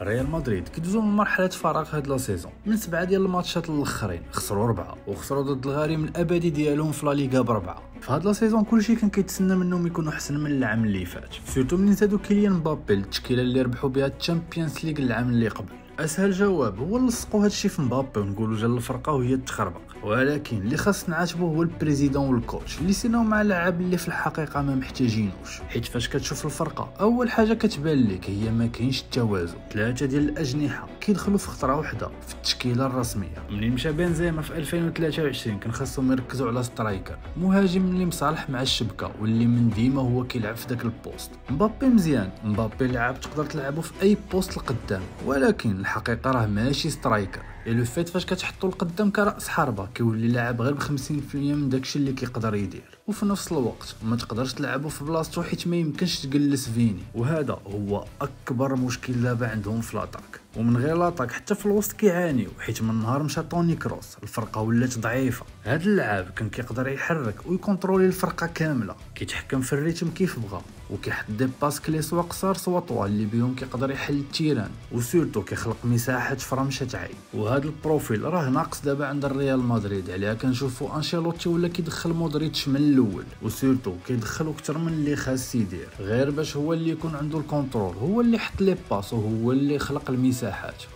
ريال مدريد كيدوزو من مرحله فراغ هاد لا سيزون من 7 ديال الماتشات الاخرين، خسروا 4 وخسروا ضد الغريم الابدي ديالهم في لا ليغا ب4. في هاد لا سيزون كلشي كان كيتسنى منهم يكونوا احسن من العام اللي فات، سورتو ملي زادوا كيليان مبابي التشكيله اللي ربحوا بها الشامبيونز ليغ العام اللي قبل. اسهل جواب هو نلصقوا هادشي في مبابي ونقولوا جا الفرقه وهي تخربق، ولكن اللي خاص نعاتبو هو البريزيدون والكوتش اللي سيناو مع لاعب اللي في الحقيقه ما محتاجينوش. حيت فاش كتشوف الفرقه اول حاجه كتبان لك هي ما كاينش التوازن. 3 ديال الاجنحه كيدخلوا في خطره واحده في التشكيله الرسميه. منين مشى بنزيما في 2023 كان خاصهم يركزوا على سترايكر مهاجم اللي مصالح مع الشبكه واللي من ديما هو كيلعب في داك البوست. مبابي مزيان، مبابي لعاب تقدر تلعبو في اي بوست لقدام، ولكن الحقيقه راه ماشي سترايكر. لو فيت فاش كتحطو لقدام كراس حربه كيولي لاعب غير ب 50% من داكشي اللي كيقدر يدير، وفي نفس الوقت ما تقدرش تلعبو في بلاصتو حيت ما يمكنش تجلس فيني، وهذا هو اكبر مشكل دابا عندهم في لاطاك. ومن غير لاطاك حتى في الوسط كيعانيو، حيت من نهار مشى طوني كروس الفرقه ولات ضعيفه. هذا اللاعب كان كيقدر يحرك ويكونترولي الفرقه كامله، كيتحكم في الريتم كيف بغا، وكيحط دي باس كلي سوا قصار سوا طوال اللي بهم كيقدر يحل التيران، وسورتو كيخلق مساحات فرمشه تعي. وهذا البروفيل راه ناقص دابا عند الريال مدريد، عليها كنشوفوا انشيلوتي ولا كيدخل مودريتش من الاول، وسورتو كيدخلو اكثر من اللي خاص يدير، غير باش هو اللي يكون عنده الكونترول، هو اللي يحط لي باس وهو اللي يخلق المساحات.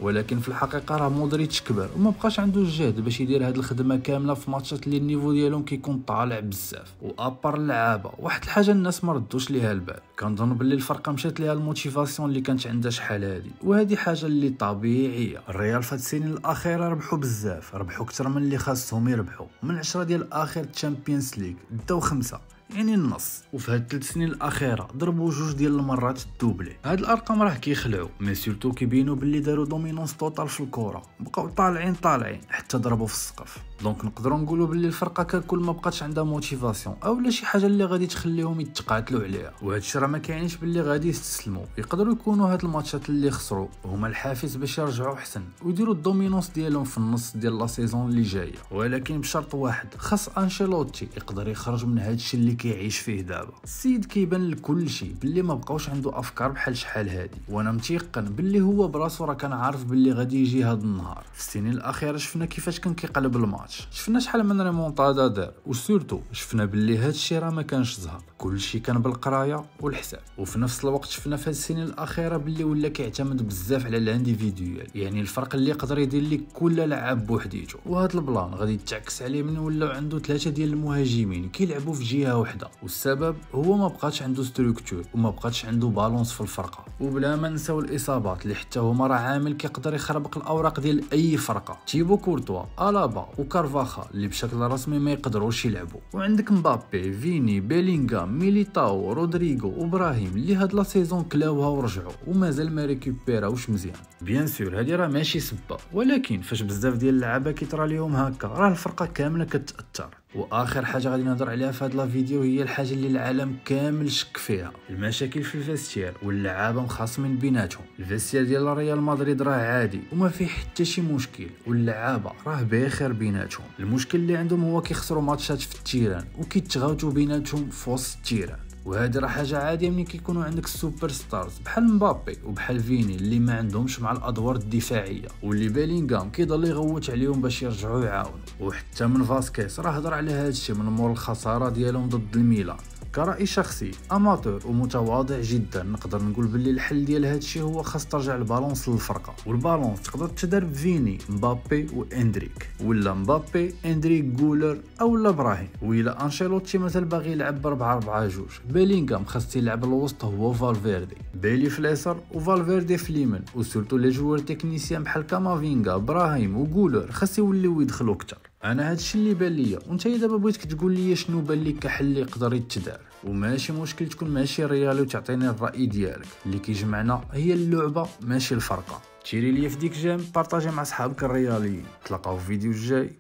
ولكن في الحقيقه راه مودريتش كبر وما بقاش عنده الجهد باش يدير هذه الخدمه كامله في ماتشات اللي النيفو ديالهم كيكون طالع بزاف. وابار اللعابه واحد الحاجه الناس ما ردوش ليها البال، كنظن باللي الفرقه مشات ليها الموتيفاسيون اللي كانت عندها شحال هادي، وهذه حاجه اللي طبيعيه. الريال في السنين الاخيره ربحوا بزاف، ربحوا اكثر من اللي خاصهم يربحوا. من 10 ديال اخر تشامبيونز ليغ داو 5، يعني النص. وفي هاد 3 سنين الاخيره ضربوا 2 ديال المرات الدوبلي. هاد الارقام راه كيخلعوا، مي سورتو كيبينوا باللي داروا دومينونس توتال في الكره، بقاو طالعين حتى ضربوا في السقف. دونك نقدروا نقولوا باللي الفرقه ككل ما بقاتش عندها موتيفاسيون اولا شي حاجه اللي غادي تخليهم يتقاتلوا عليها. وهذا الشيء راه ما كاينش باللي غادي يستسلموا، يقدروا يكونوا هاد الماتشات اللي خسروا هما الحافز باش يرجعوا احسن ويديروا الدومينونس ديالهم في النص ديال لا سيزون اللي جايه. ولكن بشرط واحد، خاص انشيلوتي يقدر يخرج من هاد الشيء اللي كيعيش فيه دابا. السيد كيبان لكل شيء باللي ما بقاوش عنده افكار بحال شحال هادي، وانا متيقن باللي هو براسو راه كان عارف باللي غادي يجي هاد النهار. في السنين الاخيره شفنا كيفاش كان كيقلب الماتش، شفنا شحال من ريمونطادا دار، وسورتو شفنا باللي هاد الشيء راه ما كانش زهر، كلشي كان بالقرايه والحساب. وفي نفس الوقت شفنا في هاد السنين الاخيره باللي ولا كيعتمد بزاف على الانديفيدوال، يعني الفرق اللي يقدر يدير لك كل لاعب بوحديته. وهاد البلان غادي يتعكس عليه من ولاو عنده 3 ديال المهاجمين كيلعبوا في جهه واحده، والسبب هو ما بقاتش عنده ستركتور وما بقاتش عنده بالونس في الفرقه. وبلا ما نساو الاصابات اللي حتى هما راه عامل كيقدر يخربق الاوراق ديال اي فرقه. تيبو كورتوا، الابا وكارفاخال اللي بشكل رسمي ما يقدروش يلعبوا، وعندك مبابي، فيني، بيلينغهام، ميليتاو، رودريغو وابراهيم اللي هاد لا سيزون كلاوها ورجعوا ومازال ما ريكوبيراوش مزيان. بيان سور هادي راه ماشي سبه، ولكن فاش بزاف ديال اللعابه كيطرى ليهم هكا راه الفرقه كامله كتاثر. واخر حاجه غادي نهضر عليها في هاد لا فيديو هي الحاجه اللي العالم كامل شك فيها، المشاكل في الفيستير واللعابه مخاصمين بيناتهم. الفيستير ديال ريال مدريد راه عادي وما فيه حتى شي مشكل، واللعابه راه بخير بيناتهم. المشكل اللي عندهم هو كيخسروا ماتشات في التيران وكيتغاوتوا بيناتهم في وسط التيران، وهذه راه حاجه عاديه ملي كيكونوا عندك السوبر ستارز بحال مبابي وبحال فيني اللي ما عندهمش مع الادوار الدفاعيه، واللي بيلينغهام كيضل يغوت عليهم باش يرجعوا يعاونوا. وحتى من فاسكيز راه هضر على هذا الشيء من مور الخساره ديالهم ضد الميلان. كرأي شخصي اماتور ومتواضع جدا نقدر نقول باللي الحل ديال هذا الشيء هو خاص ترجع البالونس للفرقه، والبالونس تقدر تدار فيني، مبابي واندريك، ولا مبابي اندريك غولر اولا ابراهيم. وإلا انشيلوتي مثلا باغي يلعب ب 4-4-2، بيلينغهام خاص يلعب الوسط هو فالفيردي، بيلي في اليسار وفالفيردي في اليمين، وسورتو لي جوار تكنيسيان بحال كامافينغا، ابراهيم وغولر خاص يوليو يدخلوا اكثر. انا هادشي اللي بان ليا، وانت دابا بغيتك تقول لي شنو بان لك كحل اللي يقدر يتدار. وماشي مشكل تكون ماشي ريالي وتعطيني الراي ديالك، اللي كيجمعنا هي اللعبه ماشي الفرقه. تيري ليا في ديك جيم، بارطاجي مع صحابك الرياليين. تلاقاو في فيديو الجاي،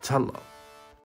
تهلاو.